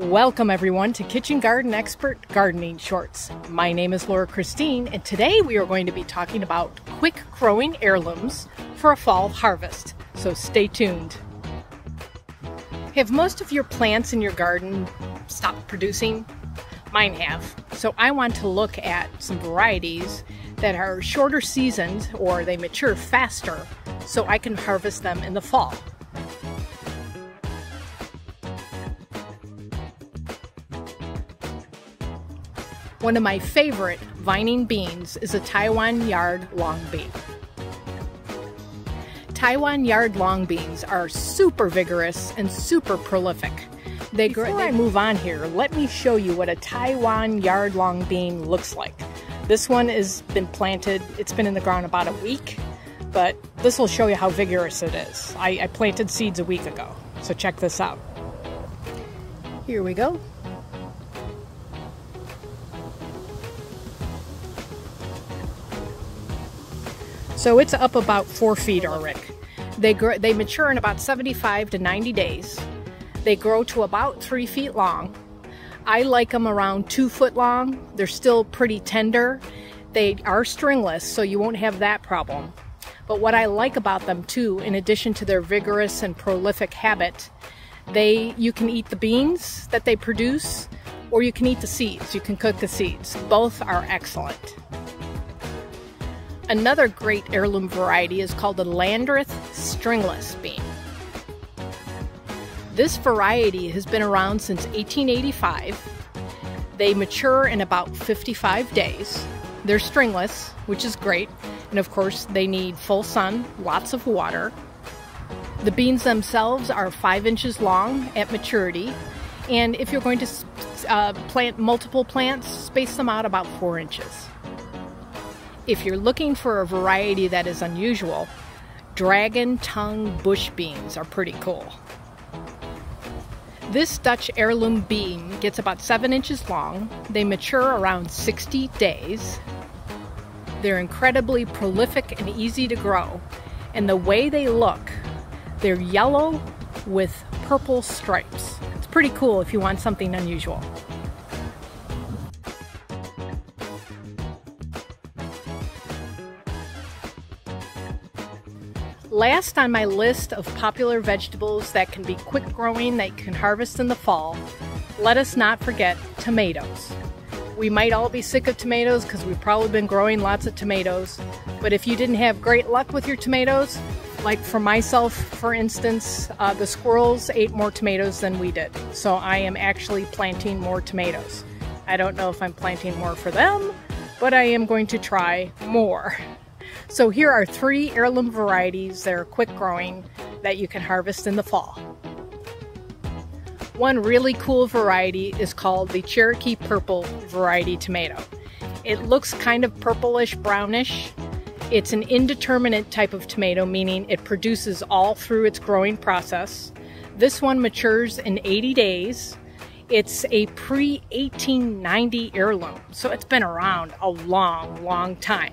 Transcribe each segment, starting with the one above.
Welcome everyone to Kitchen Garden Expert Gardening Shorts. My name is Laura Christine, and today we are going to be talking about quick growing heirlooms for a fall harvest. So stay tuned. Have most of your plants in your garden stopped producing? Mine have. So I want to look at some varieties that are shorter seasoned or they mature faster so I can harvest them in the fall. One of my favorite vining beans is a Taiwan yard long bean. Taiwan yard long beans are super vigorous and super prolific. Before I move on here, let me show you what a Taiwan yard long bean looks like. This one has been planted, it's been in the ground about a week, but this will show you how vigorous it is. I planted seeds a week ago, so check this out. Here we go. So it's up about 4 feet already. They mature in about 75 to 90 days. They grow to about 3 feet long. I like them around 2 foot long. They're still pretty tender. They are stringless, so you won't have that problem. But what I like about them too, in addition to their vigorous and prolific habit, you can eat the beans that they produce, or you can eat the seeds. You can cook the seeds. Both are excellent. Another great heirloom variety is called the Landreth stringless bean. This variety has been around since 1885. They mature in about 55 days. They're stringless, which is great, and of course they need full sun, lots of water. The beans themselves are 5 inches long at maturity, and if you're going to plant multiple plants, space them out about 4 inches. If you're looking for a variety that is unusual, dragon tongue bush beans are pretty cool. This Dutch heirloom bean gets about 7 inches long. They mature around 60 days. They're incredibly prolific and easy to grow. And the way they look, they're yellow with purple stripes. It's pretty cool if you want something unusual. Last on my list of popular vegetables that can be quick growing that you can harvest in the fall, let us not forget tomatoes. We might all be sick of tomatoes because we've probably been growing lots of tomatoes, but if you didn't have great luck with your tomatoes, like for myself, for instance, the squirrels ate more tomatoes than we did. So I am actually planting more tomatoes. I don't know if I'm planting more for them, but I am going to try more. So here are 3 heirloom varieties that are quick growing that you can harvest in the fall. One really cool variety is called the Cherokee Purple variety tomato. It looks kind of purplish brownish. It's an indeterminate type of tomato, meaning it produces all through its growing process. This one matures in 80 days. It's a pre-1890 heirloom, so it's been around a long time.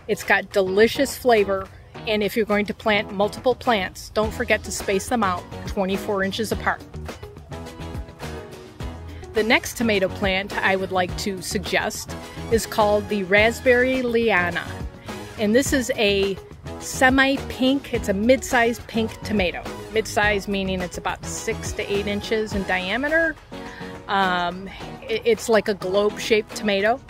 It's got delicious flavor, and if you're going to plant multiple plants, don't forget to space them out 24 inches apart. The next tomato plant I would like to suggest is called the Raspberry Liana, and this is a semi-pink, it's a mid-sized pink tomato. Mid-size meaning it's about 6 to 8 inches in diameter. It's like a globe-shaped tomato.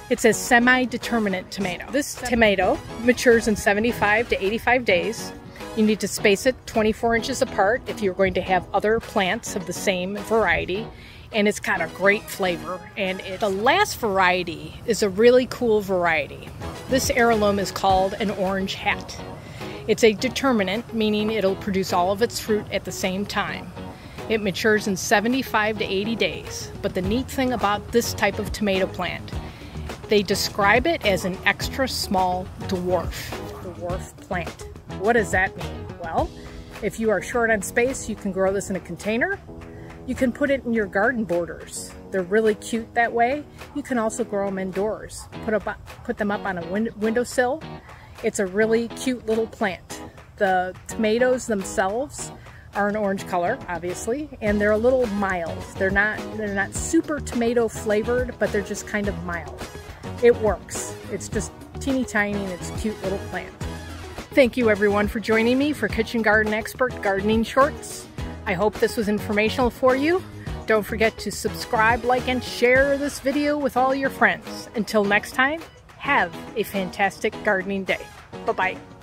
It's a semi-determinate tomato. This tomato matures in 75 to 85 days. You need to space it 24 inches apart if you're going to have other plants of the same variety. And it's got a great flavor. And the last variety is a really cool variety. This heirloom is called an orange hat. It's a determinate, meaning it'll produce all of its fruit at the same time. It matures in 75 to 80 days. But the neat thing about this type of tomato plant, they describe it as an extra small dwarf plant. What does that mean? Well, if you are short on space, you can grow this in a container. You can put it in your garden borders. They're really cute that way. You can also grow them indoors. Put them up on a windowsill. It's a really cute little plant. The tomatoes themselves are an orange color, obviously, and they're a little mild. They're not super tomato flavored, but they're just kind of mild. It works. It's just teeny tiny and it's a cute little plant. Thank you everyone for joining me for Kitchen Garden Expert Gardening Shorts. I hope this was informational for you. Don't forget to subscribe, like, and share this video with all your friends. Until next time, have a fantastic gardening day. Bye-bye.